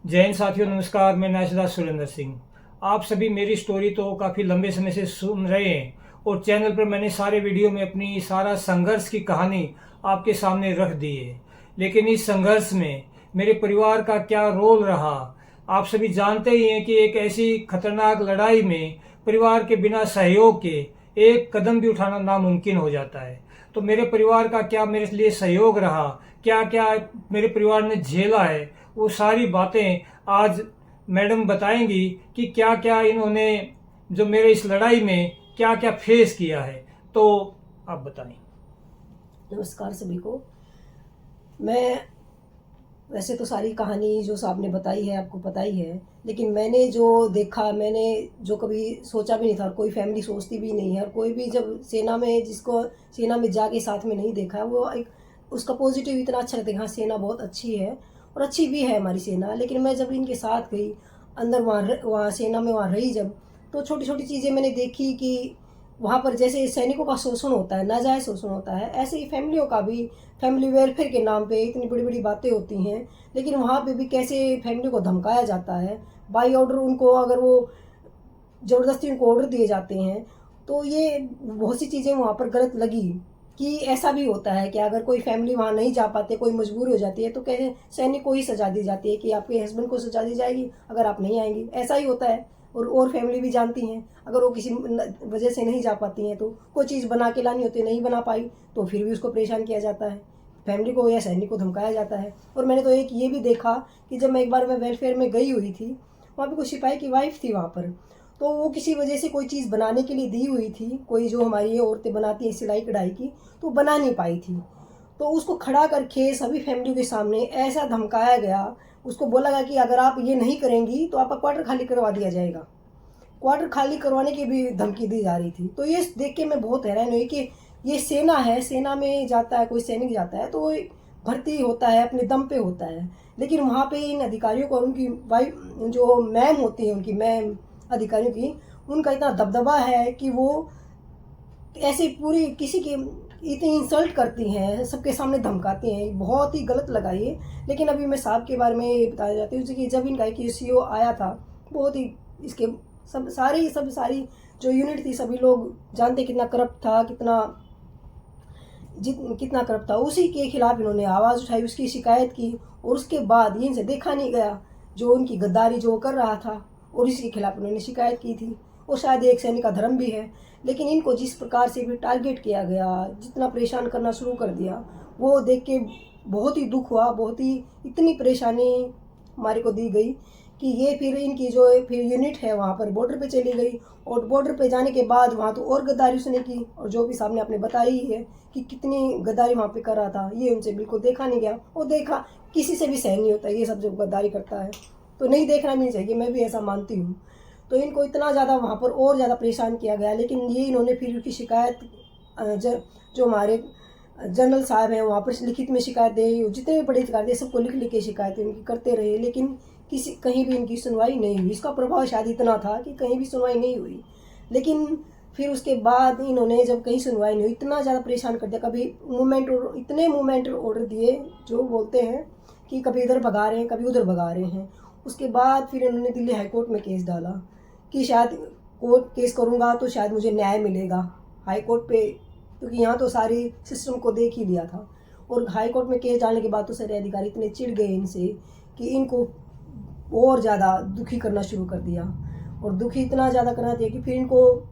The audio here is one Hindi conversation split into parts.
जय हिंद साथियों, नमस्कार। मैं नाशदास सुरेंद्र सिंह। आप सभी मेरी स्टोरी तो काफ़ी लंबे समय से सुन रहे हैं और चैनल पर मैंने सारे वीडियो में अपनी सारा संघर्ष की कहानी आपके सामने रख दी है। लेकिन इस संघर्ष में मेरे परिवार का क्या रोल रहा, आप सभी जानते ही हैं कि एक ऐसी खतरनाक लड़ाई में परिवार के बिना सहयोग के एक कदम भी उठाना नामुमकिन हो जाता है। तो मेरे परिवार का क्या मेरे लिए सहयोग रहा, क्या क्या मेरे परिवार ने झेला है, वो सारी बातें आज मैडम बताएंगी कि क्या क्या इन्होंने जो मेरे इस लड़ाई में क्या क्या फेस किया है। तो आप बताएं। नमस्कार सभी को। मैं वैसे तो सारी कहानी जो साहब ने बताई है आपको पता ही है, लेकिन मैंने जो देखा, मैंने जो कभी सोचा भी नहीं था और कोई फैमिली सोचती भी नहीं है, और कोई भी जब सेना में, जिसको सेना में जाके साथ में नहीं देखा, वो एक उसका पॉजिटिव इतना अच्छा लगता है। हाँ, सेना बहुत अच्छी है और अच्छी भी है हमारी सेना, लेकिन मैं जब इनके साथ गई अंदर, वहाँ सेना में वहाँ रही जब, तो छोटी छोटी चीज़ें मैंने देखी कि वहाँ पर जैसे सैनिकों का शोषण होता है, नाजायज़ शोषण होता है, ऐसे ही फैमिलियों का भी, फैमिली वेलफेयर के नाम पे इतनी बड़ी बड़ी बातें होती हैं, लेकिन वहाँ पे भी कैसे फैमिली को धमकाया जाता है बाई ऑर्डर। उनको अगर वो ज़बरदस्ती उनको ऑर्डर दिए जाते हैं, तो ये बहुत सी चीज़ें वहाँ पर गलत लगी कि ऐसा भी होता है कि अगर कोई फैमिली वहाँ नहीं जा पाते, कोई मजबूरी हो जाती है, तो कहे सैनिक को ही सजा दी जाती है कि आपके हस्बैंड को सजा दी जाएगी अगर आप नहीं आएंगी। ऐसा ही होता है। और फैमिली भी जानती हैं, अगर वो किसी वजह से नहीं जा पाती हैं, तो कोई चीज़ बना के लानी होती है, नहीं बना पाई तो फिर भी उसको परेशान किया जाता है, फैमिली को या सैनिक को धमकाया जाता है। और मैंने तो एक ये भी देखा कि जब मैं एक बार मैं वेलफेयर में गई हुई थी, वहाँ पे कोई सिपाही की वाइफ थी वहाँ पर, तो वो किसी वजह से कोई चीज़ बनाने के लिए दी हुई थी, कोई जो हमारी औरतें बनाती हैं सिलाई कढ़ाई की, तो बना नहीं पाई थी। तो उसको खड़ा करके सभी फैमिली के सामने ऐसा धमकाया गया, उसको बोला गया कि अगर आप ये नहीं करेंगी तो आपका क्वार्टर खाली करवा दिया जाएगा। क्वार्टर खाली करवाने की भी धमकी दी जा रही थी। तो ये देख के मैं बहुत हैरान हुई कि ये सेना है, सेना में जाता है कोई सैनिक, जाता है तो वो भर्ती होता है, अपने दम पे होता है, लेकिन वहाँ पे इन अधिकारियों को और उनकी वाइफ, जो मैम होती हैं, उनकी मैम अधिकारियों की, उनका इतना दबदबा है कि वो ऐसे पूरी किसी की इतनी इंसल्ट करती हैं, सबके सामने धमकाती हैं। बहुत ही गलत लगा ये। लेकिन अभी मैं साहब के बारे में ये बताया जाती हूँ कि जब इनका एक सीईओ आया था, बहुत ही इसके सब सारी जो यूनिट थी, सभी लोग जानते कितना करप्ट था, कितना करप्ट था। उसी के खिलाफ इन्होंने आवाज़ उठाई, उसकी शिकायत की, और उसके बाद ये इनसे देखा नहीं गया जो उनकी गद्दारी जो कर रहा था, और इसके खिलाफ उन्होंने शिकायत की थी। और शायद एक सैनिक का धर्म भी है, लेकिन इनको जिस प्रकार से भी टारगेट किया गया, जितना परेशान करना शुरू कर दिया, वो देख के बहुत ही दुख हुआ। बहुत ही इतनी परेशानी हमारे को दी गई कि ये फिर इनकी जो फिर यूनिट है वहाँ पर बॉर्डर पे चली गई, और बॉर्डर पे जाने के बाद वहाँ तो और गद्दारी उसने की, और जो भी सामने आपने बताई है कि कितनी गद्दारी वहाँ पे कर रहा था, ये उनसे बिल्कुल देखा नहीं गया। और देखा किसी से भी सहन नहीं होता ये सब जब गद्दारी करता है, तो नहीं देखना भी नहीं चाहिए, मैं भी ऐसा मानती हूँ। तो इनको इतना ज़्यादा वहाँ पर और ज़्यादा परेशान किया गया, लेकिन ये इन्होंने फिर उनकी शिकायत जो हमारे जनरल साहब हैं वहाँ पर लिखित में शिकायत दी, जितने भी बड़े अधिकारी थे सबको लिख लिख के शिकायतें उनकी करते रहे, लेकिन किसी कहीं भी इनकी सुनवाई नहीं हुई। इसका प्रभाव शायद इतना था कि कहीं भी सुनवाई नहीं हुई। लेकिन फिर उसके बाद इन्होंने जब कहीं सुनवाई नहीं हुई, इतना ज़्यादा परेशान कर दिया, कभी इतने मूवमेंट ऑर्डर दिए जो बोलते हैं कि कभी इधर भगा रहे हैं, कभी उधर भगा रहे हैं। उसके बाद फिर इन्होंने दिल्ली हाई कोर्ट में केस डाला कि शायद कोर्ट केस करूँगा तो शायद मुझे न्याय मिलेगा हाई कोर्ट पे, क्योंकि यहाँ तो सारी सिस्टम को देख ही लिया था। और हाई कोर्ट में केस डालने के बाद तो सारे अधिकारी इतने चिढ़ गए इनसे कि इनको और ज़्यादा दुखी करना शुरू कर दिया, और दुखी इतना ज़्यादा करना दिया कि फिर इनको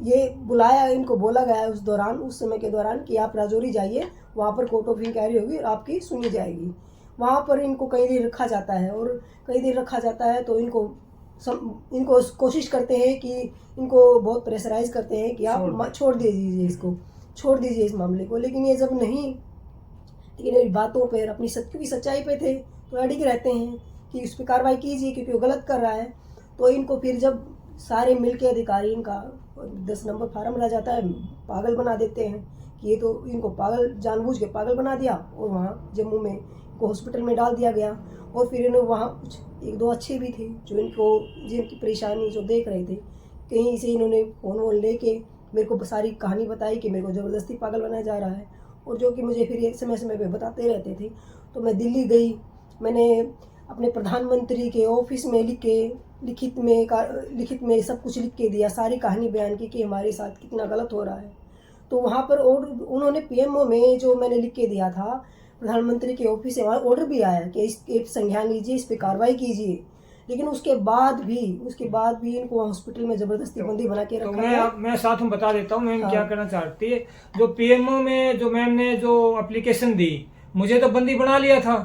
ये बुलाया, इनको बोला गया है उस समय के दौरान कि आप राजौरी जाइए, वहाँ पर कोर्ट ऑफ इंक्वायरी होगी और आपकी सुनी जाएगी। वहाँ पर इनको कई देर रखा जाता है, और कई देर रखा जाता है तो इनको कोशिश करते हैं कि इनको बहुत प्रेशराइज करते हैं कि आप छोड़ दीजिए इसको, छोड़ दीजिए इस मामले को। लेकिन ये जब नहीं, लेकिन बातों पर अपनी क्योंकि सच्चाई पे थे तो अड़िग रहते हैं कि उस पर कार्रवाई कीजिए क्योंकि वो गलत कर रहा है। तो इनको फिर जब सारे मिल के अधिकारी इनका 10 नंबर फार्म रह जाता है, पागल बना देते हैं कि ये तो इनको पागल, जानबूझ के पागल बना दिया, और वहाँ जम्मू में इनको हॉस्पिटल में डाल दिया गया। और फिर इन्होंने वहाँ कुछ एक दो अच्छे भी थे जो जिनकी परेशानी जो देख रहे थे, कहीं से इन्होंने फ़ोन वोन लेके मेरे को सारी कहानी बताई कि मेरे को ज़बरदस्ती पागल बनाया जा रहा है, और जो कि मुझे फिर ये समय समय पे बताते रहते थे। तो मैं दिल्ली गई, मैंने अपने प्रधानमंत्री के ऑफिस में लिखित में सब कुछ लिख के दिया, सारी कहानी बयान की कि हमारे साथ कितना गलत हो रहा है। तो वहाँ पर ऑर्डर उन्होंने पीएमओ में जो मैंने लिख के दिया था प्रधानमंत्री के ऑफिस से, वहाँ ऑर्डर भी आया कि इसके संज्ञान लीजिए, इस पर कार्रवाई कीजिए। लेकिन उसके बाद भी इनको हॉस्पिटल में जबरदस्ती बंदी बना के तो रखा है। मैं साथ में बता देता हूँ मैम हाँ। क्या करना चाहती है। जो पीएमओ में जो मैम ने जो एप्लीकेशन दी, मुझे तो बंदी बना लिया था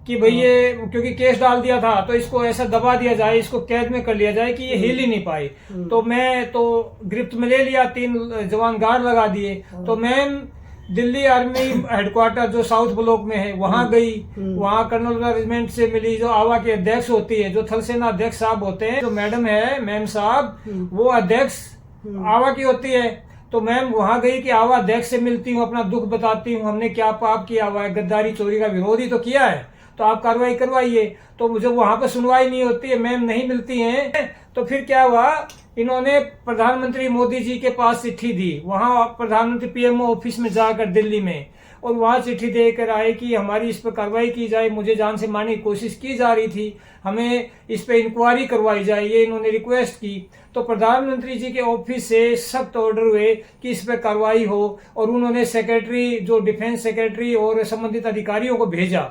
कि भाई ये क्योंकि केस डाल दिया था तो इसको ऐसा दबा दिया जाए, इसको कैद में कर लिया जाए कि ये हिल ही नहीं पाए। तो मैं तो गिरफ्त में ले लिया, 3 जवान गार्ड लगा दिए। तो मैम दिल्ली आर्मी हेडक्वार्टर जो साउथ ब्लॉक में है वहां गई, वहां कर्नल रेजिमेंट से मिली, जो आवा के अध्यक्ष होती है, जो थल सेना अध्यक्ष साहब होते हैं, जो मैडम है मैम साहब वो अध्यक्ष आवा की होती है। तो मैम वहां गई कि आवा अध्यक्ष से मिलती हूँ, अपना दुख बताती हूँ, हमने क्या पाप किया हुआ है, गद्दारी चोरी का विरोध ही तो किया है, तो आप कार्रवाई करवाइए। तो मुझे वहां पर सुनवाई नहीं होती है, मैम नहीं मिलती हैं। तो फिर क्या हुआ, इन्होंने प्रधानमंत्री मोदी जी के पास चिट्ठी दी, वहां प्रधानमंत्री पीएमओ ऑफिस में जाकर दिल्ली में, और वहां चिट्ठी देकर आए कि हमारी इस पर कार्रवाई की जाए, मुझे जान से मारने की कोशिश की जा रही थी, हमें इस पर इंक्वायरी करवाई जाए, ये इन्होंने रिक्वेस्ट की। तो प्रधानमंत्री जी के ऑफिस से सख्त ऑर्डर हुए कि इस पर कार्रवाई हो, और उन्होंने सेक्रेटरी, जो डिफेंस सेक्रेटरी और संबंधित अधिकारियों को भेजा।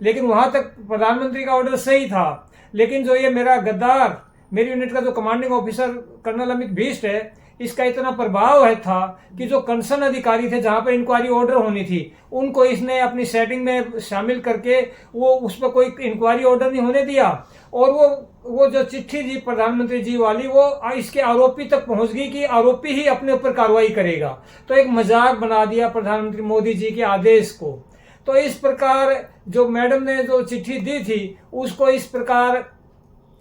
लेकिन वहां तक प्रधानमंत्री का ऑर्डर सही था, लेकिन जो ये मेरा गद्दार, मेरी यूनिट का जो कमांडिंग ऑफिसर कर्नल अमित भीष्ट है, इसका इतना प्रभाव है था कि जो कंसर्न अधिकारी थे जहां पर इंक्वायरी ऑर्डर होनी थी, उनको इसने अपनी सेटिंग में शामिल करके वो उस पर कोई इंक्वायरी ऑर्डर नहीं होने दिया। और वो जो चिट्ठी दी प्रधानमंत्री जी वाली, वो इसके आरोपी तक पहुंच गई कि आरोपी ही अपने ऊपर कार्रवाई करेगा। तो एक मजाक बना दिया प्रधानमंत्री मोदी जी के आदेश को। तो इस प्रकार जो मैडम ने जो चिट्ठी दी थी उसको इस प्रकार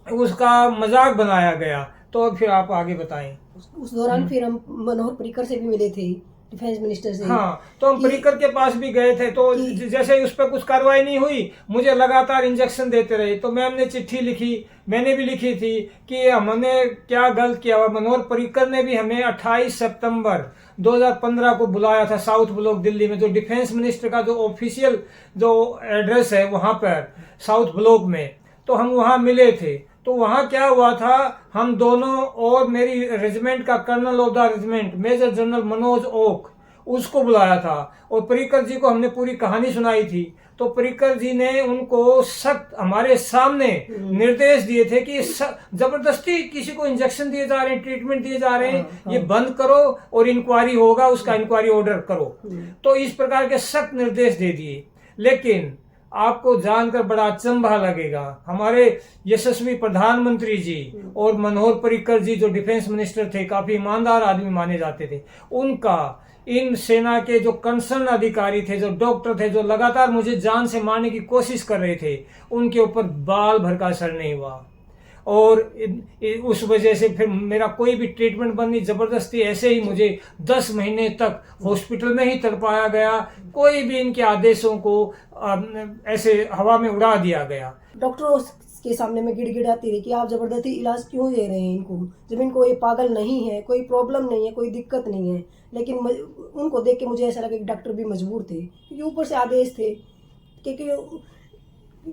उसका मजाक बनाया गया। तो फिर आप आगे बताएं। उस दौरान फिर हम मनोहर पर्रिकर से भी मिले थे, डिफेंस मिनिस्टर से। हाँ, तो हम पर्रिकर के पास भी गए थे। तो जैसे उस पर कुछ कार्रवाई नहीं हुई, मुझे लगातार इंजेक्शन देते रहे। तो मैम ने चिट्ठी लिखी, मैंने भी लिखी थी कि हमने क्या गलत किया हुआ। मनोहर पर्रिकर ने भी हमें 28 सितंबर 2015 को बुलाया था साउथ ब्लॉक दिल्ली में, जो डिफेंस मिनिस्टर का जो ऑफिशियल जो एड्रेस है वहां पर साउथ ब्लॉक में। तो हम वहां मिले थे। तो वहां क्या हुआ था, हम दोनों और मेरी रेजिमेंट का colonel of the regiment major general Manoj Oak, उसको बुलाया था, और पर्रिकर जी को हमने पूरी कहानी सुनाई थी। तो पर्रिकर जी ने उनको सख्त हमारे सामने निर्देश दिए थे कि जबरदस्ती किसी को इंजेक्शन दिए जा रहे हैं, ट्रीटमेंट दिए जा रहे हैं, ये बंद करो और इंक्वायरी होगा, उसका इंक्वायरी ऑर्डर करो। तो इस प्रकार के सख्त निर्देश दे दिए। लेकिन आपको जानकर बड़ा अचंभा लगेगा, हमारे यशस्वी प्रधानमंत्री जी और मनोहर पर्रिकर जी जो डिफेंस मिनिस्टर थे, काफी ईमानदार आदमी माने जाते थे, उनका इन सेना के जो कंसर्न अधिकारी थे, जो डॉक्टर थे, जो लगातार मुझे जान से मारने की कोशिश कर रहे थे, उनके ऊपर बाल भर का असर नहीं हुआ। और उस वजह से फिर मेरा कोई भी ट्रीटमेंट बंद नहीं, जबरदस्ती ऐसे ही मुझे 10 महीने तक हॉस्पिटल में ही तड़पाया गया। कोई भी इनके आदेशों को ऐसे हवा में उड़ा दिया गया। डॉक्टरों के सामने में गिड़गिड़ाती रही कि आप जबरदस्ती इलाज क्यों दे रहे हैं इनको, जब इनको ये पागल नहीं है, कोई प्रॉब्लम नहीं है, कोई दिक्कत नहीं है। लेकिन उनको देख के मुझे ऐसा लगा कि डॉक्टर भी मजबूर थे, क्योंकि ऊपर से आदेश थे, क्योंकि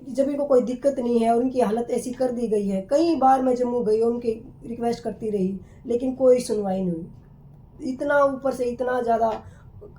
जब इनको कोई दिक्कत नहीं है और उनकी हालत ऐसी कर दी गई है। कई बार मैं जम्मू गई और उनकी रिक्वेस्ट करती रही, लेकिन कोई सुनवाई नहीं हुई। इतना ऊपर से, इतना ज़्यादा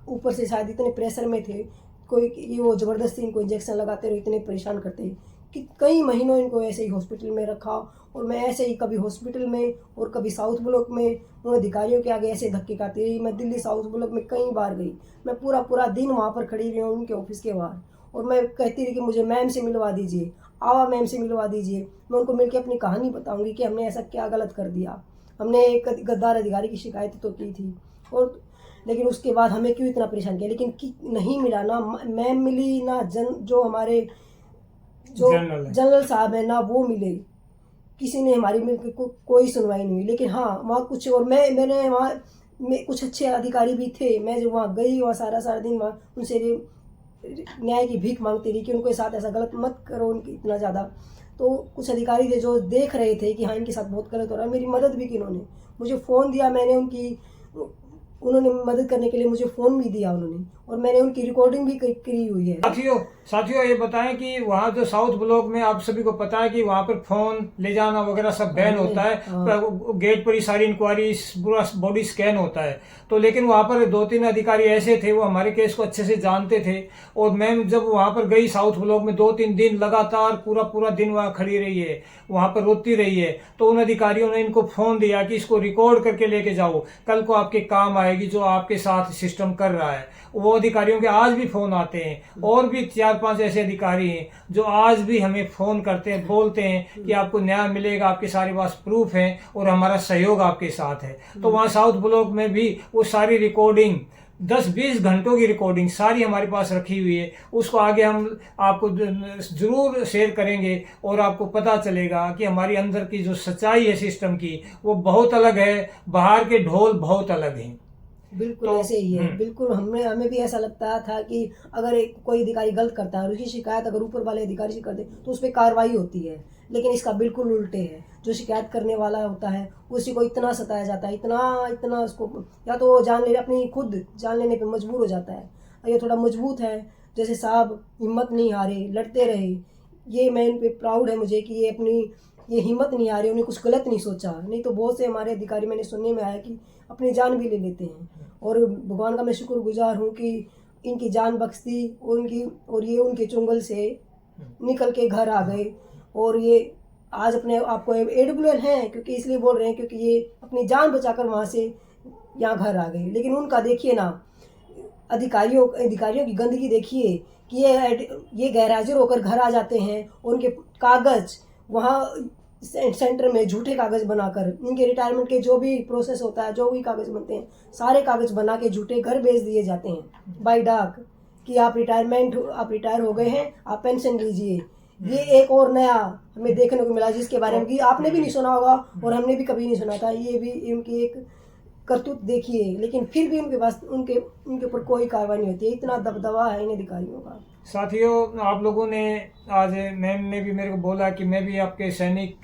ऊपर से शायद इतने प्रेशर में थे कोई कि वो ज़बरदस्ती इनको इंजेक्शन लगाते रहे, इतने परेशान करते कि कई महीनों इनको ऐसे ही हॉस्पिटल में रखा। और मैं ऐसे ही कभी हॉस्पिटल में और कभी साउथ ब्लॉक में उन अधिकारियों के आगे ऐसे धक्के खाती रही। मैं दिल्ली साउथ ब्लॉक में कई बार गई, मैं पूरा दिन वहाँ पर खड़ी रही हूँ उनके ऑफिस के बाहर, और मैं कहती रही कि मुझे मैम से मिलवा दीजिए, आवा मैम से मिलवा दीजिए। मैं उनको मिलकर अपनी कहानी बताऊंगी कि हमने ऐसा क्या गलत कर दिया। हमने एक गद्दार अधिकारी की शिकायत तो की थी, और लेकिन उसके बाद हमें क्यों इतना परेशान किया। लेकिन नहीं मिला, ना मैम मिली, ना जो हमारे जो जनरल साहब है ना वो मिले, किसी ने हमारी मिलकर कोई सुनवाई नहीं हुई। लेकिन हाँ, वहाँ कुछ और मैंने वहाँ में कुछ अच्छे अधिकारी भी थे। मैं जब वहाँ गई, वहाँ सारा दिन वहाँ उनसे न्याय की भीख मांगती रही कि उनके साथ ऐसा गलत मत करो, उनकी इतना ज़्यादा। तो कुछ अधिकारी थे जो देख रहे थे कि हाँ इनके साथ बहुत गलत हो रहा है, मेरी मदद भी की। उन्होंने मुझे फ़ोन दिया, मैंने उनकी उन्होंने मदद करने के लिए मुझे फ़ोन भी दिया उन्होंने, और मैंने उनकी रिकॉर्डिंग भी करी हुई है। साथियों ये बताएं कि वहाँ जो साउथ ब्लॉक में आप सभी को पता है कि वहाँ पर फोन ले जाना वगैरह सब बैन होता है। गेट पर ही सारी इंक्वायरी, पूरा बॉडी स्कैन होता है। तो लेकिन वहाँ पर 2-3 अधिकारी ऐसे थे, वो हमारे केस को अच्छे से जानते थे। और मैम जब वहाँ पर गई साउथ ब्लॉक में 2-3 दिन लगातार पूरा दिन वहाँ खड़ी रही है, वहाँ पर रोती रही है। तो उन अधिकारियों ने इनको फोन दिया कि इसको रिकॉर्ड करके लेके जाओ, कल को आपके काम आएगी जो आपके साथ सिस्टम कर रहा है। वो अधिकारियों के आज भी फोन आते हैं, और भी 4-5 ऐसे अधिकारी हैं जो आज भी हमें फोन करते हैं, बोलते हैं कि आपको न्याय मिलेगा, आपके सारे पास प्रूफ हैं और हमारा सहयोग आपके साथ है। तो वहाँ साउथ ब्लॉक में भी वो सारी रिकॉर्डिंग 10-20 घंटों की रिकॉर्डिंग सारी हमारे पास रखी हुई है। उसको आगे हम आपको जरूर शेयर करेंगे और आपको पता चलेगा कि हमारी अंदर की जो सच्चाई है सिस्टम की, वो बहुत अलग है, बाहर के ढोल बहुत अलग हैं। बिल्कुल तो, ऐसे ही है। बिल्कुल हमें भी ऐसा लगता था कि अगर कोई अधिकारी गलत करता है और उसकी शिकायत अगर ऊपर वाले अधिकारी से कर दे तो उस पर कार्रवाई होती है, लेकिन इसका बिल्कुल उल्टे है। जो शिकायत करने वाला होता है उसी को इतना सताया जाता है, इतना उसको, या तो अपनी खुद जान लेने पे मजबूर हो जाता है। ये थोड़ा मजबूत है, जैसे साहब हिम्मत नहीं हारे, लड़ते रहे। ये मैं इन पे प्राउड है मुझे कि ये हिम्मत नहीं हारे, उन्हें कुछ गलत नहीं सोचा। नहीं तो बहुत से हमारे अधिकारी मैंने सुनने में आया कि अपनी जान भी ले लेते हैं। और भगवान का मैं शुक्रगुजार हूँ कि इनकी जान बख्श दी और ये उनके चुंगल से निकल के घर आ गए। और ये आज अपने आपको AWL हैं क्योंकि इसलिए बोल रहे हैं क्योंकि ये अपनी जान बचाकर वहाँ से यहाँ घर आ गए। लेकिन उनका देखिए ना, अधिकारियों की गंदगी देखिए कि ये गैरहाजिर होकर घर आ जाते हैं और उनके कागज वहाँ सेंटर में झूठे कागज बनाकर, इनके रिटायरमेंट के जो भी प्रोसेस होता है, जो भी कागज बनते हैं, सारे कागज बना के झूठे घर भेज दिए जाते हैं बाय डाक कि आप रिटायर हो गए हैं, आप पेंशन लीजिए। ये एक और नया हमें देखने को मिला जिसके बारे में कि आपने भी नहीं सुना होगा और हमने भी कभी नहीं सुना था। ये भी इनकी एक करतूत देखिए, लेकिन फिर भी उनके पास उनके ऊपर कोई कार्रवाई नहीं होती है। इतना दबदबा है इन अधिकारियों का। साथियों, आप लोगों ने आज मैम ने भी मेरे को बोला कि मैं भी आपके सैनिक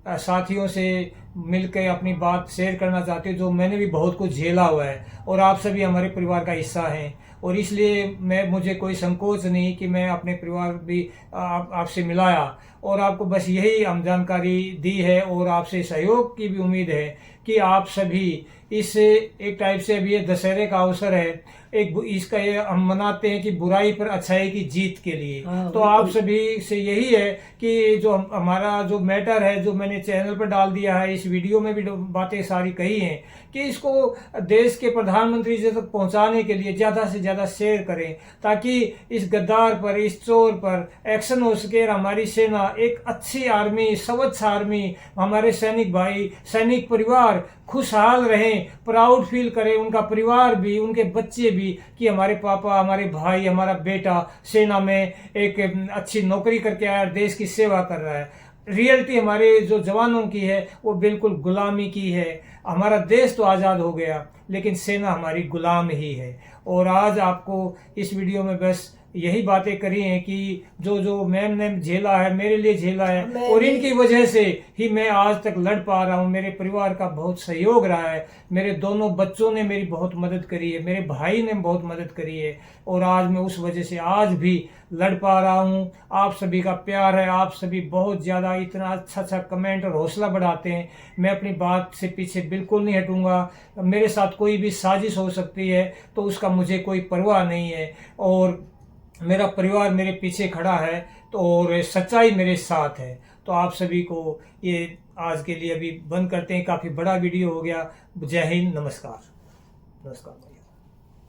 साथियों से मिलकर अपनी बात शेयर करना चाहती हूँ, जो मैंने भी बहुत कुछ झेला हुआ है और आप सभी हमारे परिवार का हिस्सा हैं। और इसलिए मुझे कोई संकोच नहीं कि मैं अपने परिवार भी आपसे मिलाया और आपको बस यही हम जानकारी दी है और आपसे सहयोग की भी उम्मीद है कि आप सभी इस एक टाइप से अभी ये दशहरे का अवसर है, इसका ये हम मनाते हैं कि बुराई पर अच्छाई की जीत के लिए। तो आप सभी से यही है कि जो हमारा जो मैटर है, जो मैंने चैनल पर डाल दिया है, इस वीडियो में भी बातें सारी कही हैं कि इसको देश के प्रधानमंत्री जी तक पहुंचाने के लिए ज़्यादा से ज़्यादा शेयर करें, ताकि इस गद्दार पर, इस चोर पर एक्शन हो सके। हमारी सेना एक अच्छी आर्मी, स्वच्छ आर्मी, हमारे सैनिक भाई, सैनिक परिवार खुशहाल रहें, प्राउड फील करें, उनका परिवार भी, उनके बच्चे भी, कि हमारे पापा, हमारे भाई, हमारा बेटा सेना में एक अच्छी नौकरी करके आया, देश की सेवा कर रहा है। रियलिटी हमारे जो जवानों की है वो बिल्कुल गुलामी की है। हमारा देश तो आज़ाद हो गया लेकिन सेना हमारी गुलाम ही है। और आज आपको इस वीडियो में बस यही बातें करी हैं कि जो मैम ने झेला है, मेरे लिए झेला है, और इनकी वजह से ही मैं आज तक लड़ पा रहा हूँ। मेरे परिवार का बहुत सहयोग रहा है, मेरे दोनों बच्चों ने मेरी बहुत मदद करी है, मेरे भाई ने बहुत मदद करी है, और आज मैं उस वजह से आज भी लड़ पा रहा हूँ। आप सभी का प्यार है, आप सभी बहुत ज़्यादा इतना अच्छा कमेंट और हौसला बढ़ाते हैं। मैं अपनी बात से पीछे बिल्कुल नहीं हटूँगा। मेरे साथ कोई भी साजिश हो सकती है तो उसका मुझे कोई परवाह नहीं है, और मेरा परिवार मेरे पीछे खड़ा है तो और सच्चाई मेरे साथ है। तो आप सभी को ये आज के लिए अभी बंद करते हैं, काफ़ी बड़ा वीडियो हो गया। जय हिंद, नमस्कार।